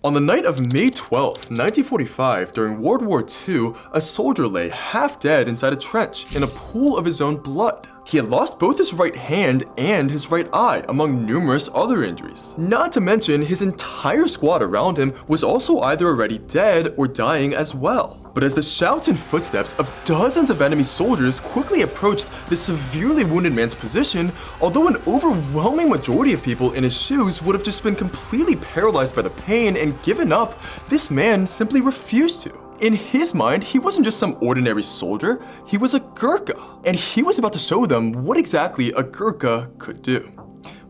On the night of May 12, 1945, during World War II, a soldier lay half dead inside a trench in a pool of his own blood. He had lost both his right hand and his right eye, among numerous other injuries. Not to mention, his entire squad around him was also either already dead or dying as well. But as the shouts and footsteps of dozens of enemy soldiers quickly approached the severely wounded man's position, although an overwhelming majority of people in his shoes would have just been completely paralyzed by the pain and given up, this man simply refused to. In his mind, he wasn't just some ordinary soldier, he was a Gurkha, and he was about to show them what exactly a Gurkha could do.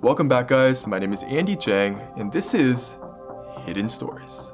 Welcome back, guys. My name is Andy Jang, and this is Hidden Stories.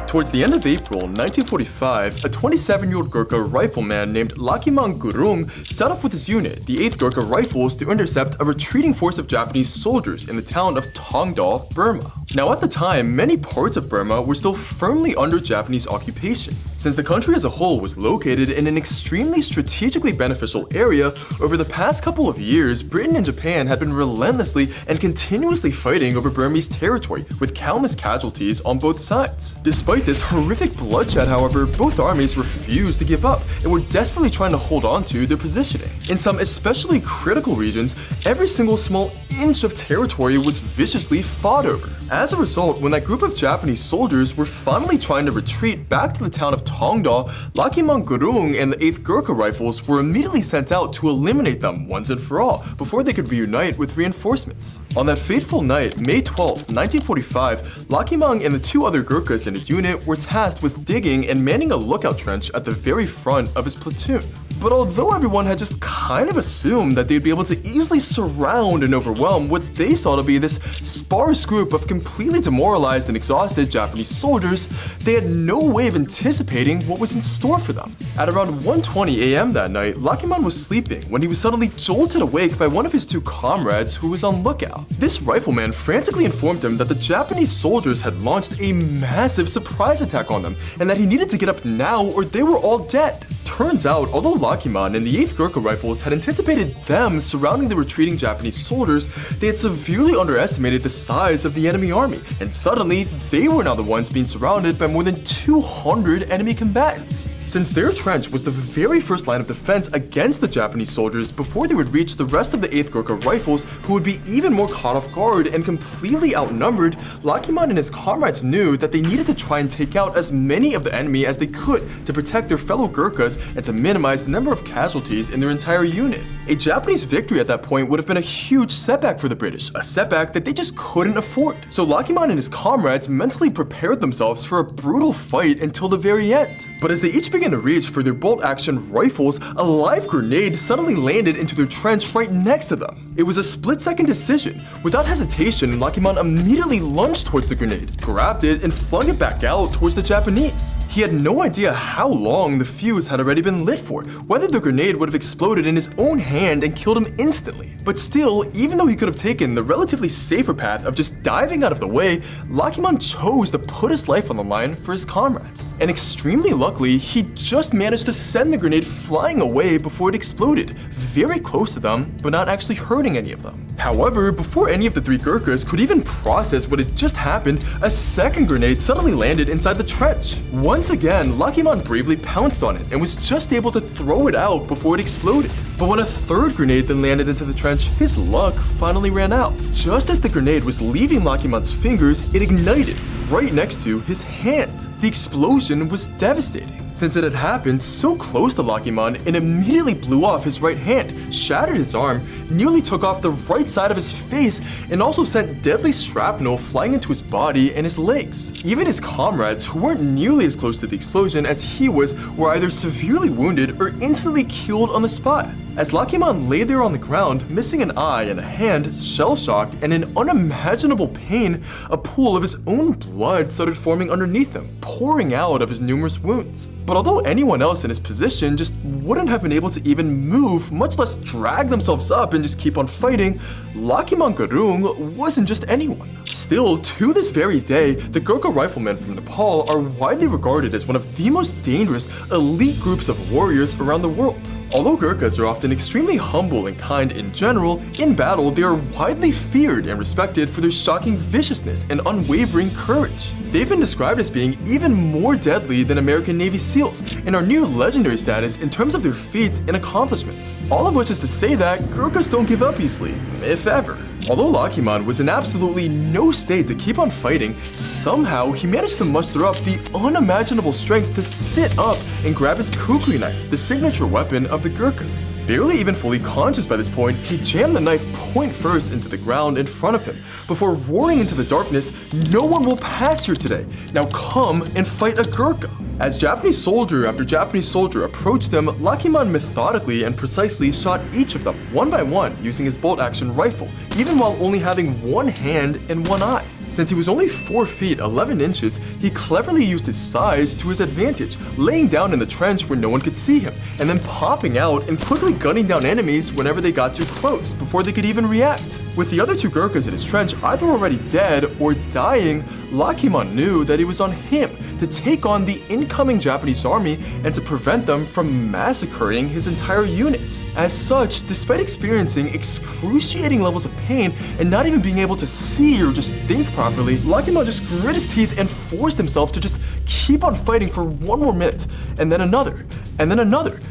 Towards the end of April 1945, a 27-year-old Gurkha rifleman named Lakhiman Gurung set off with his unit, the 8th Gurkha Rifles, to intercept a retreating force of Japanese soldiers in the town of Tongdal, Burma. Now at the time, many parts of Burma were still firmly under Japanese occupation. Since the country as a whole was located in an extremely strategically beneficial area, over the past couple of years, Britain and Japan had been relentlessly and continuously fighting over Burmese territory, with countless casualties on both sides. Despite this horrific bloodshed, however, both armies refused to give up and were desperately trying to hold on to their positioning. In some especially critical regions, every single small inch of territory was viciously fought over. As a result, when that group of Japanese soldiers were finally trying to retreat back to the town of Tongdal, Lakhiman Gurung and the 8th Gurkha Rifles were immediately sent out to eliminate them once and for all before they could reunite with reinforcements. On that fateful night, May 12, 1945, Lakhiman and the 2 other Gurkhas in his unit were tasked with digging and manning a lookout trench at the very front of his platoon. But although everyone had just kind of assumed that they'd be able to easily surround and overwhelm what they saw to be this sparse group of completely demoralized and exhausted Japanese soldiers, they had no way of anticipating what was in store for them. At around 1:20 a.m. that night, Lakhiman was sleeping when he was suddenly jolted awake by one of his 2 comrades who was on lookout. This rifleman frantically informed him that the Japanese soldiers had launched a massive surprise attack on them and that he needed to get up now or they were all dead. Turns out, although Lakhiman and the 8th Gurkha Rifles had anticipated them surrounding the retreating Japanese soldiers, they had severely underestimated the size of the enemy army, and suddenly they were now the ones being surrounded by more than 200 enemy combatants. Since their trench was the very first line of defense against the Japanese soldiers before they would reach the rest of the 8th Gurkha Rifles, who would be even more caught off guard and completely outnumbered, Lakhiman and his comrades knew that they needed to try and take out as many of the enemy as they could to protect their fellow Gurkhas and to minimize the number of casualties in their entire unit. A Japanese victory at that point would have been a huge setback for the British, a setback that they just couldn't afford. So Lakhiman and his comrades mentally prepared themselves for a brutal fight until the very end. But as they each began to reach for their bolt-action rifles, a live grenade suddenly landed into their trench right next to them. It was a split-second decision. Without hesitation, Lakhiman immediately lunged towards the grenade, grabbed it, and flung it back out towards the Japanese. He had no idea how long the fuse had already been lit for, whether the grenade would have exploded in his own hand and killed him instantly. But still, even though he could have taken the relatively safer path of just diving out of the way, Lakhiman chose to put his life on the line for his comrades. And extremely luckily, he just managed to send the grenade flying away before it exploded, very close to them, but not actually hurting any of them. However, before any of the 3 Gurkhas could even process what had just happened, a second grenade suddenly landed inside the trench. Once again, Lakhiman bravely pounced on it and was just able to throw it out before it exploded. But when a 3rd grenade then landed into the trench, his luck finally ran out. Just as the grenade was leaving Lakhiman's fingers, it ignited right next to his hand. The explosion was devastating, since it had happened so close to Lakhiman, it immediately blew off his right hand, shattered his arm, nearly took off the right side of his face, and also sent deadly shrapnel flying into his body and his legs. Even his comrades, who weren't nearly as close to the explosion as he was, were either severely wounded or instantly killed on the spot. As Lakhiman lay there on the ground, missing an eye and a hand, shell-shocked and in unimaginable pain, a pool of his own blood blood started forming underneath him, pouring out of his numerous wounds. But although anyone else in his position just wouldn't have been able to even move, much less drag themselves up and just keep on fighting, Lakiman Gurung wasn't just anyone. Still, to this very day, the Gurkha riflemen from Nepal are widely regarded as one of the most dangerous, elite groups of warriors around the world. Although Gurkhas are often extremely humble and kind in general, in battle they are widely feared and respected for their shocking viciousness and unwavering courage. They've been described as being even more deadly than American Navy SEALs and are near legendary status in terms of their feats and accomplishments. All of which is to say that Gurkhas don't give up easily, if ever. Although Lakiman was in absolutely no state to keep on fighting, somehow he managed to muster up the unimaginable strength to sit up and grab his kukri knife, the signature weapon of the Gurkhas. Barely even fully conscious by this point, he jammed the knife point first into the ground in front of him, before roaring into the darkness, "No one will pass here today. Now come and fight a Gurkha." As Japanese soldier after Japanese soldier approached him, Lakiman methodically and precisely shot each of them, one by one, using his bolt-action rifle, even while only having one hand and one eye. Since he was only 4 feet 11 inches, he cleverly used his size to his advantage, laying down in the trench where no one could see him, and then popping out and quickly gunning down enemies whenever they got too close, before they could even react. With the other 2 Gurkhas in his trench either already dead or dying, Lakiman knew that it was on him to take on the incoming Japanese army and to prevent them from massacring his entire unit. As such, despite experiencing excruciating levels of pain and not even being able to see or just think properly, Lakiman just grit his teeth and forced himself to just keep on fighting for one more minute, and then another,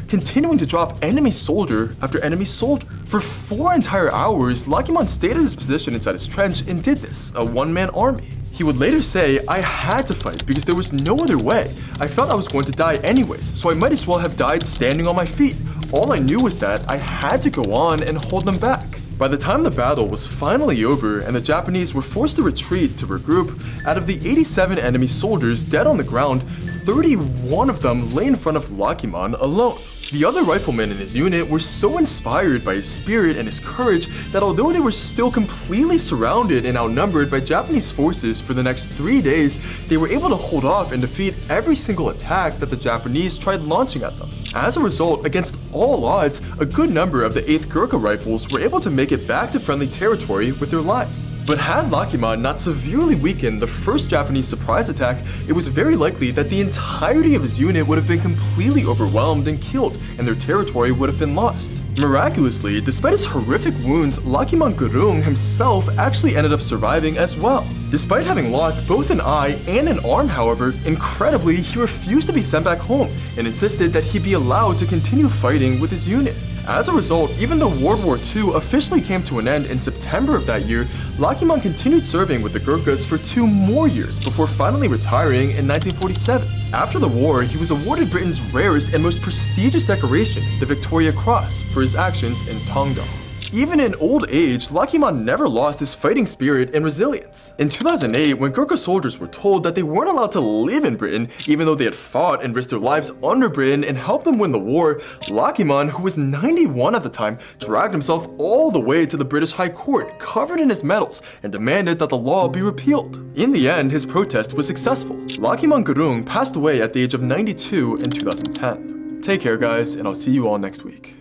continuing to drop enemy soldier after enemy soldier. For 4 entire hours, Lakiman stayed at his position inside his trench and did this, a one-man army. He would later say, "I had to fight because there was no other way. I felt I was going to die anyways, so I might as well have died standing on my feet. All I knew was that I had to go on and hold them back." By the time the battle was finally over and the Japanese were forced to retreat to regroup, out of the 87 enemy soldiers dead on the ground, 31 of them lay in front of Lakiman alone. The other riflemen in his unit were so inspired by his spirit and his courage that although they were still completely surrounded and outnumbered by Japanese forces for the next 3 days, they were able to hold off and defeat every single attack that the Japanese tried launching at them. As a result, against all odds, a good number of the 8th Gurkha Rifles were able to make it back to friendly territory with their lives. But had Lakiman not severely weakened the first Japanese surprise attack, it was very likely that the entirety of his unit would have been completely overwhelmed and killed, and their territory would have been lost. Miraculously, despite his horrific wounds, Lakiman Gurung himself actually ended up surviving as well. Despite having lost both an eye and an arm, however, incredibly, he refused to be sent back home and insisted that he be allowed to continue fighting with his unit. As a result, even though World War II officially came to an end in September of that year, Lakiman continued serving with the Gurkhas for 2 more years before finally retiring in 1947. After the war, he was awarded Britain's rarest and most prestigious decoration, the Victoria Cross, for his actions in Tongdong. Even in old age, Lakiman never lost his fighting spirit and resilience. In 2008, when Gurkha soldiers were told that they weren't allowed to live in Britain, even though they had fought and risked their lives under Britain and helped them win the war, Lakiman, who was 91 at the time, dragged himself all the way to the British High Court, covered in his medals, and demanded that the law be repealed. In the end, his protest was successful. Lakiman Gurung passed away at the age of 92 in 2010. Take care, guys, and I'll see you all next week.